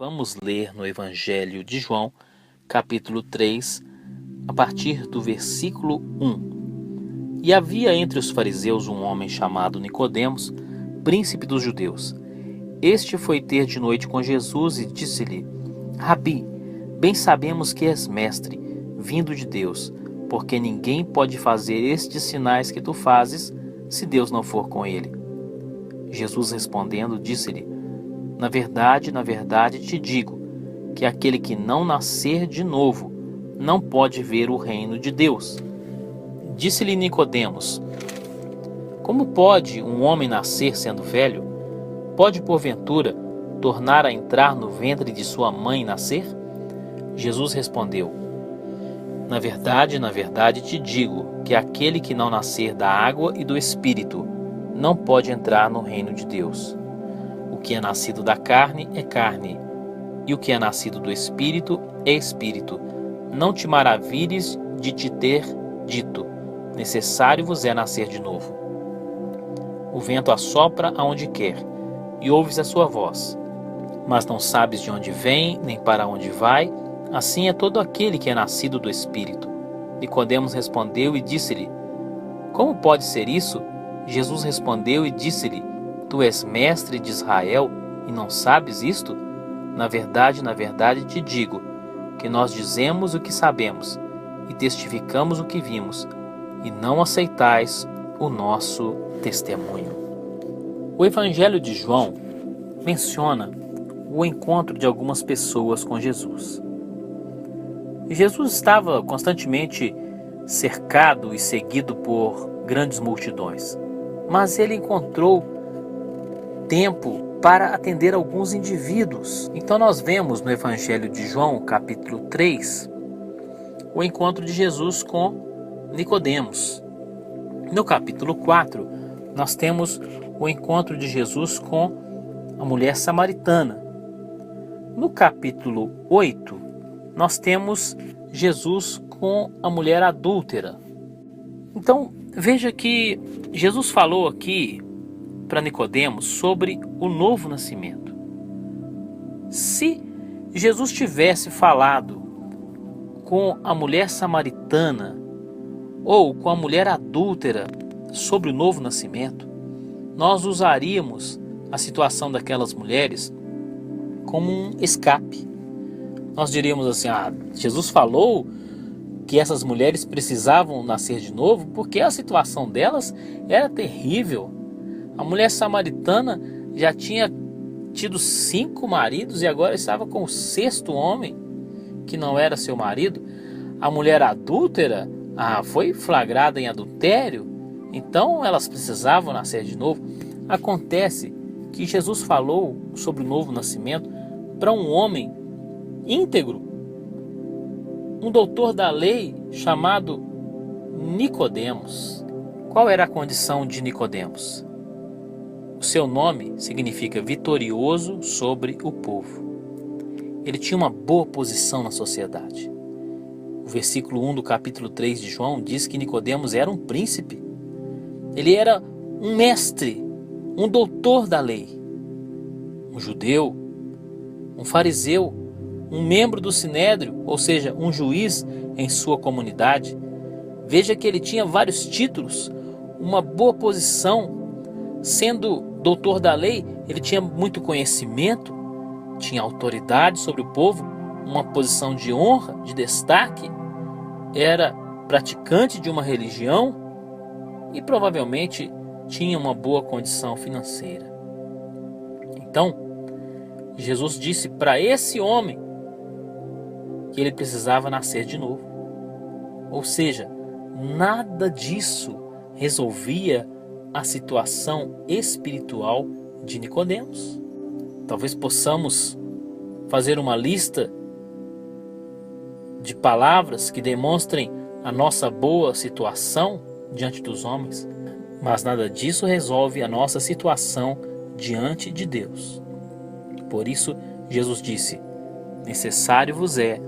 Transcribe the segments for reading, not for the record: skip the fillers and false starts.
Vamos ler no Evangelho de João, capítulo 3, a partir do versículo 1. E havia entre os fariseus um homem chamado Nicodemos, príncipe dos judeus. Este foi ter de noite com Jesus e disse-lhe: Rabi, bem sabemos que és mestre, vindo de Deus, porque ninguém pode fazer estes sinais que tu fazes, se Deus não for com ele. Jesus respondendo, disse-lhe: na verdade te digo, que aquele que não nascer de novo não pode ver o reino de Deus. Disse-lhe Nicodemos: como pode um homem nascer sendo velho? Pode, porventura, tornar a entrar no ventre de sua mãe e nascer? Jesus respondeu: na verdade te digo, que aquele que não nascer da água e do Espírito não pode entrar no reino de Deus. O que é nascido da carne é carne, e o que é nascido do Espírito é Espírito. Não te maravilhes de te ter dito: necessário vos é nascer de novo. O vento assopra aonde quer, e ouves a sua voz, mas não sabes de onde vem, nem para onde vai. Assim é todo aquele que é nascido do Espírito. Nicodemos respondeu e disse-lhe: como pode ser isso? Jesus respondeu e disse-lhe: tu és mestre de Israel e não sabes isto? Na verdade te digo, que nós dizemos o que sabemos e testificamos o que vimos, e não aceitais o nosso testemunho. O Evangelho de João menciona o encontro de algumas pessoas com Jesus. Jesus estava constantemente cercado e seguido por grandes multidões, mas ele encontrou tempo para atender alguns indivíduos. Então nós vemos no Evangelho de João, capítulo 3, o encontro de Jesus com Nicodemos. No capítulo 4, nós temos o encontro de Jesus com a mulher samaritana. No capítulo 8, nós temos Jesus com a mulher adúltera. Então, veja que Jesus falou aqui para Nicodemos sobre o novo nascimento. Se Jesus tivesse falado com a mulher samaritana ou com a mulher adúltera sobre o novo nascimento, nós usaríamos a situação daquelas mulheres como um escape. Nós diríamos assim: Jesus falou que essas mulheres precisavam nascer de novo porque a situação delas era terrível. A mulher samaritana já tinha tido 5 maridos e agora estava com o 6º homem, que não era seu marido. A mulher adúltera foi flagrada em adultério, então elas precisavam nascer de novo. Acontece que Jesus falou sobre o novo nascimento para um homem íntegro, um doutor da lei chamado Nicodemos. Qual era a condição de Nicodemos? O seu nome significa vitorioso sobre o povo. Ele tinha uma boa posição na sociedade. O versículo 1 do capítulo 3 de João diz que Nicodemos era um príncipe. Ele era um mestre, um doutor da lei, um judeu, um fariseu, um membro do sinédrio, ou seja, um juiz em sua comunidade. Veja que ele tinha vários títulos, uma boa posição. Sendo doutor da lei, ele tinha muito conhecimento, tinha autoridade sobre o povo, uma posição de honra, de destaque, era praticante de uma religião e provavelmente tinha uma boa condição financeira. Então, Jesus disse para esse homem que ele precisava nascer de novo. Ou seja, nada disso resolvia a situação espiritual de Nicodemos. Talvez possamos fazer uma lista de palavras que demonstrem a nossa boa situação diante dos homens, mas nada disso resolve a nossa situação diante de Deus. Por isso, Jesus disse: necessário vos é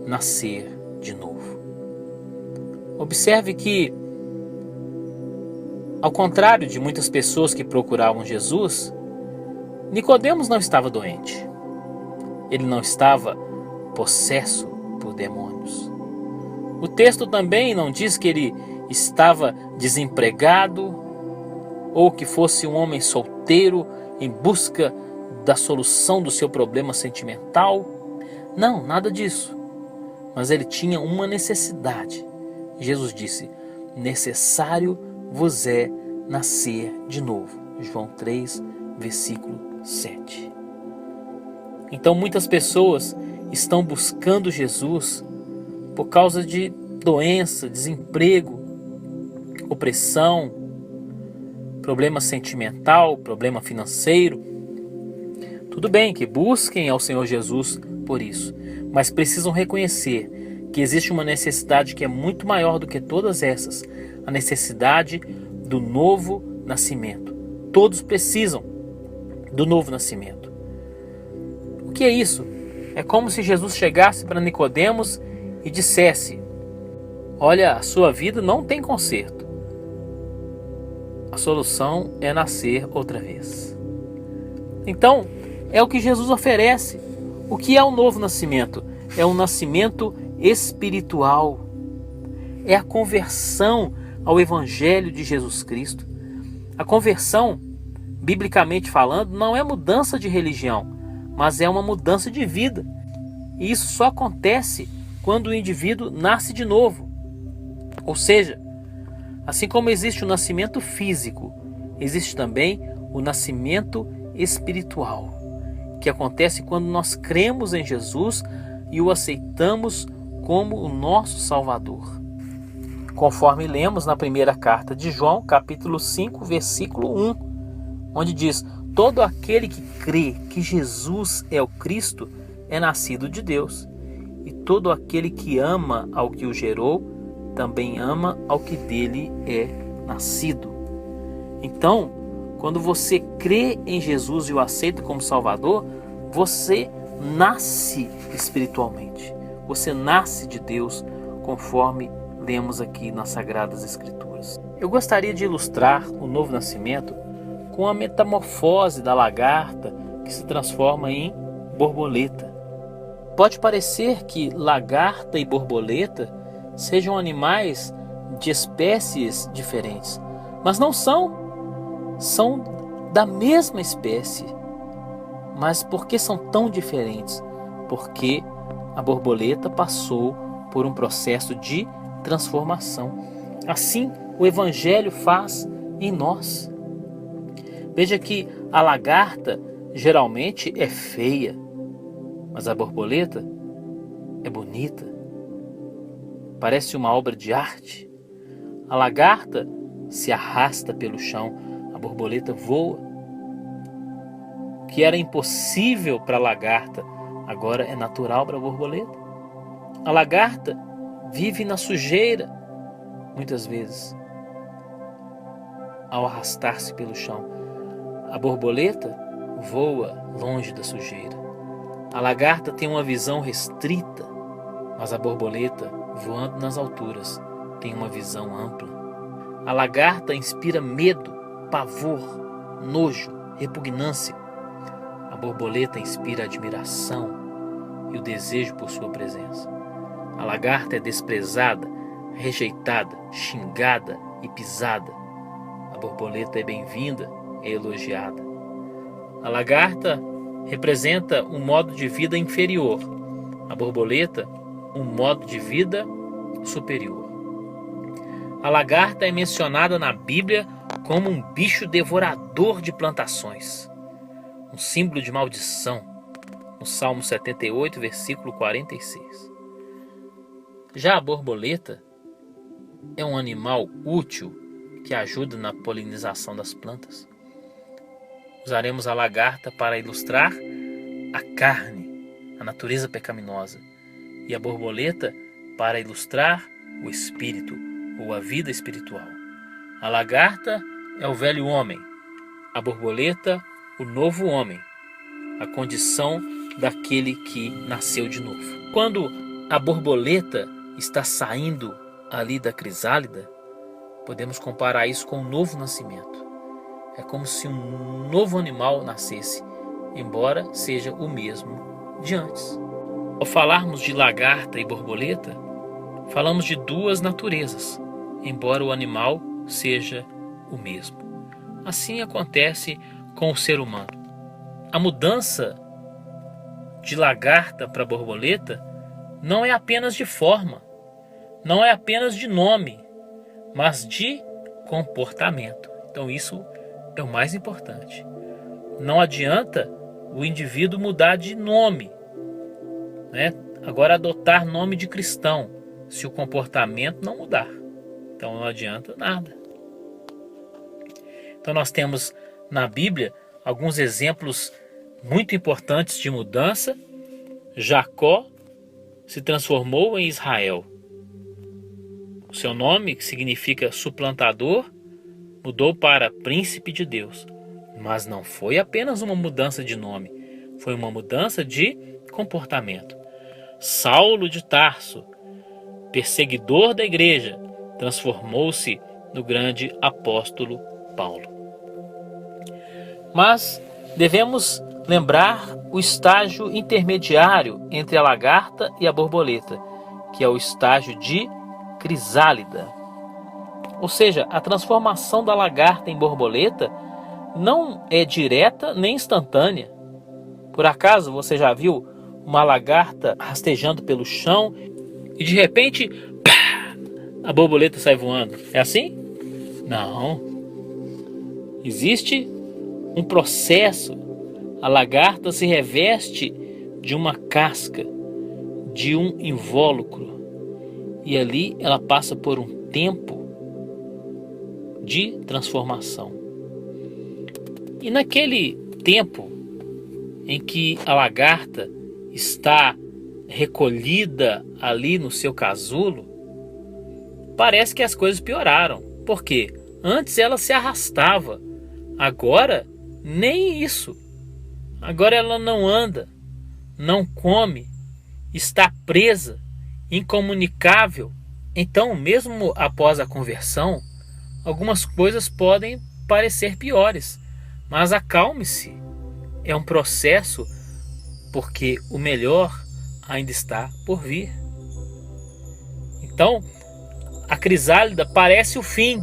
nascer de novo. Observe que, ao contrário de muitas pessoas que procuravam Jesus, Nicodemos não estava doente. Ele não estava possesso por demônios. O texto também não diz que ele estava desempregado ou que fosse um homem solteiro em busca da solução do seu problema sentimental. Não, nada disso. Mas ele tinha uma necessidade. Jesus disse: necessário vos é nascer de novo. João 3, versículo 7. Então muitas pessoas estão buscando Jesus por causa de doença, desemprego, opressão, problema sentimental, problema financeiro. Tudo bem que busquem ao Senhor Jesus por isso, mas precisam reconhecer que existe uma necessidade que é muito maior do que todas essas, a necessidade do novo nascimento. Todos precisam do novo nascimento. O que é isso? É como se Jesus chegasse para Nicodemos e dissesse: olha, a sua vida não tem conserto. A solução é nascer outra vez. Então, é o que Jesus oferece. O que é o novo nascimento? É um nascimento espiritual. É a conversão ao Evangelho de Jesus Cristo. A conversão, biblicamente falando, não é mudança de religião, mas é uma mudança de vida. E isso só acontece quando o indivíduo nasce de novo. Ou seja, assim como existe o nascimento físico, existe também o nascimento espiritual, que acontece quando nós cremos em Jesus e o aceitamos como o nosso Salvador. Conforme lemos na primeira carta de João, capítulo 5, versículo 1, onde diz: todo aquele que crê que Jesus é o Cristo é nascido de Deus, e todo aquele que ama ao que o gerou também ama ao que dele é nascido. Então, quando você crê em Jesus e o aceita como Salvador, você nasce espiritualmente. Você nasce de Deus, conforme lemos aqui nas Sagradas Escrituras. Eu gostaria de ilustrar o novo nascimento com a metamorfose da lagarta que se transforma em borboleta. Pode parecer que lagarta e borboleta sejam animais de espécies diferentes, mas não são. São da mesma espécie. Mas por que são tão diferentes? Porque a borboleta passou por um processo de transformação. Assim, o Evangelho faz em nós. Veja que a lagarta geralmente é feia, mas a borboleta é bonita. Parece uma obra de arte. A lagarta se arrasta pelo chão, a borboleta voa. O que era impossível para a lagarta, agora é natural para a borboleta. A lagarta vive na sujeira, muitas vezes, ao arrastar-se pelo chão. A borboleta voa longe da sujeira. A lagarta tem uma visão restrita, mas a borboleta, voando nas alturas, tem uma visão ampla. A lagarta inspira medo, pavor, nojo, repugnância. A borboleta inspira admiração e o desejo por sua presença. A lagarta é desprezada, rejeitada, xingada e pisada. A borboleta é bem-vinda, é elogiada. A lagarta representa um modo de vida inferior. A borboleta, um modo de vida superior. A lagarta é mencionada na Bíblia como um bicho devorador de plantações, um símbolo de maldição, no Salmo 78, versículo 46. Já a borboleta é um animal útil que ajuda na polinização das plantas. Usaremos a lagarta para ilustrar a carne, a natureza pecaminosa, e a borboleta para ilustrar o espírito ou a vida espiritual. A lagarta é o velho homem, a borboleta o novo homem, a condição daquele que nasceu de novo. Quando a borboleta está saindo ali da crisálida, podemos comparar isso com um novo nascimento. É como se um novo animal nascesse, embora seja o mesmo de antes. Ao falarmos de lagarta e borboleta, falamos de duas naturezas, embora o animal seja o mesmo. Assim acontece com o ser humano. A mudança de lagarta para borboleta não é apenas de forma, não é apenas de nome, mas de comportamento. Então isso é o mais importante. Não adianta o indivíduo mudar de nome, né? Agora adotar nome de cristão, se o comportamento não mudar. Então não adianta nada. Então nós temos na Bíblia alguns exemplos muito importantes de mudança. Jacó se transformou em Israel. O seu nome, que significa suplantador, mudou para príncipe de Deus. Mas não foi apenas uma mudança de nome, foi uma mudança de comportamento. Saulo de Tarso, perseguidor da igreja, transformou-se no grande apóstolo Paulo. Mas devemos lembrar o estágio intermediário entre a lagarta e a borboleta, que é o estágio de crisálida. Ou seja, a transformação da lagarta em borboleta não é direta nem instantânea. Por acaso você já viu uma lagarta rastejando pelo chão e de repente, pá, a borboleta sai voando? É assim? Não. Existe um processo. A lagarta se reveste de uma casca, de um invólucro, e ali ela passa por um tempo de transformação. E naquele tempo em que a lagarta está recolhida ali no seu casulo, parece que as coisas pioraram. Por quê? Antes ela se arrastava, agora nem isso. Agora ela não anda, não come, está presa, incomunicável. Então, mesmo após a conversão, algumas coisas podem parecer piores. Mas acalme-se, é um processo, porque o melhor ainda está por vir. Então, a crisálida parece o fim,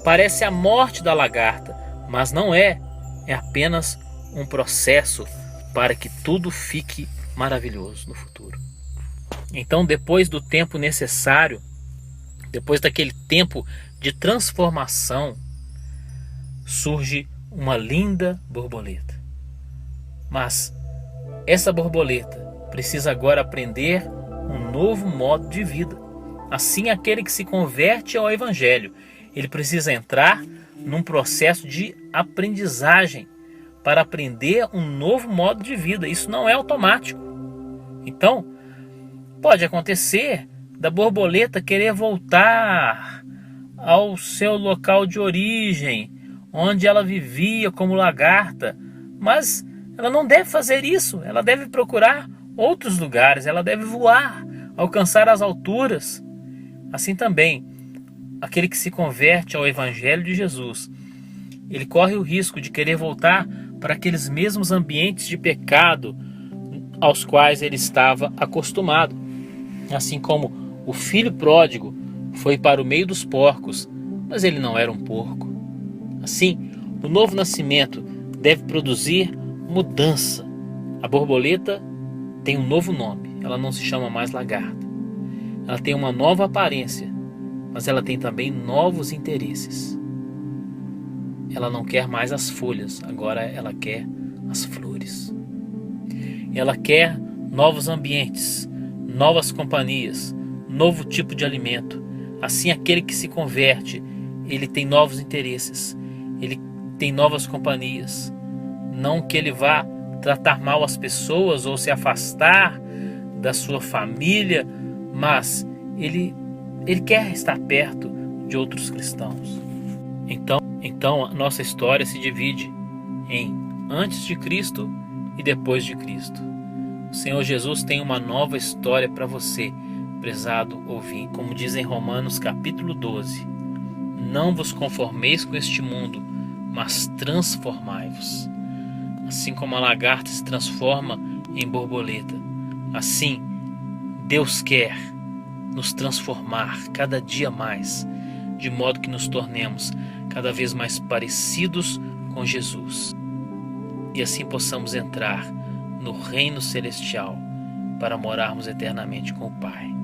parece a morte da lagarta, mas não é, é apenas um processo para que tudo fique maravilhoso no futuro. Então, depois do tempo necessário, depois daquele tempo de transformação, surge uma linda borboleta. Mas essa borboleta precisa agora aprender um novo modo de vida. Assim, aquele que se converte ao Evangelho, ele precisa entrar num processo de aprendizagem para aprender um novo modo de vida. Isso não é automático. Então, pode acontecer da borboleta querer voltar ao seu local de origem, onde ela vivia como lagarta, mas ela não deve fazer isso. Ela deve procurar outros lugares, ela deve voar, alcançar as alturas. Assim também, aquele que se converte ao Evangelho de Jesus, ele corre o risco de querer voltar para aqueles mesmos ambientes de pecado aos quais ele estava acostumado. Assim como o filho pródigo foi para o meio dos porcos, mas ele não era um porco. Assim, o novo nascimento deve produzir mudança. A borboleta tem um novo nome, ela não se chama mais lagarta. Ela tem uma nova aparência, mas ela tem também novos interesses. Ela não quer mais as folhas, agora ela quer as flores. Ela quer novos ambientes, novas companhias, novo tipo de alimento. Assim, aquele que se converte, ele tem novos interesses, ele tem novas companhias. Não que ele vá tratar mal as pessoas ou se afastar da sua família, mas ele quer estar perto de outros cristãos. Então a nossa história se divide em antes de Cristo e depois de Cristo. O Senhor Jesus tem uma nova história para você, prezado ouvinte. Como diz em Romanos capítulo 12, não vos conformeis com este mundo, mas transformai-vos. Assim como a lagarta se transforma em borboleta. Assim, Deus quer nos transformar cada dia mais, de modo que nos tornemos cada vez mais parecidos com Jesus. E assim possamos entrar no reino celestial para morarmos eternamente com o Pai.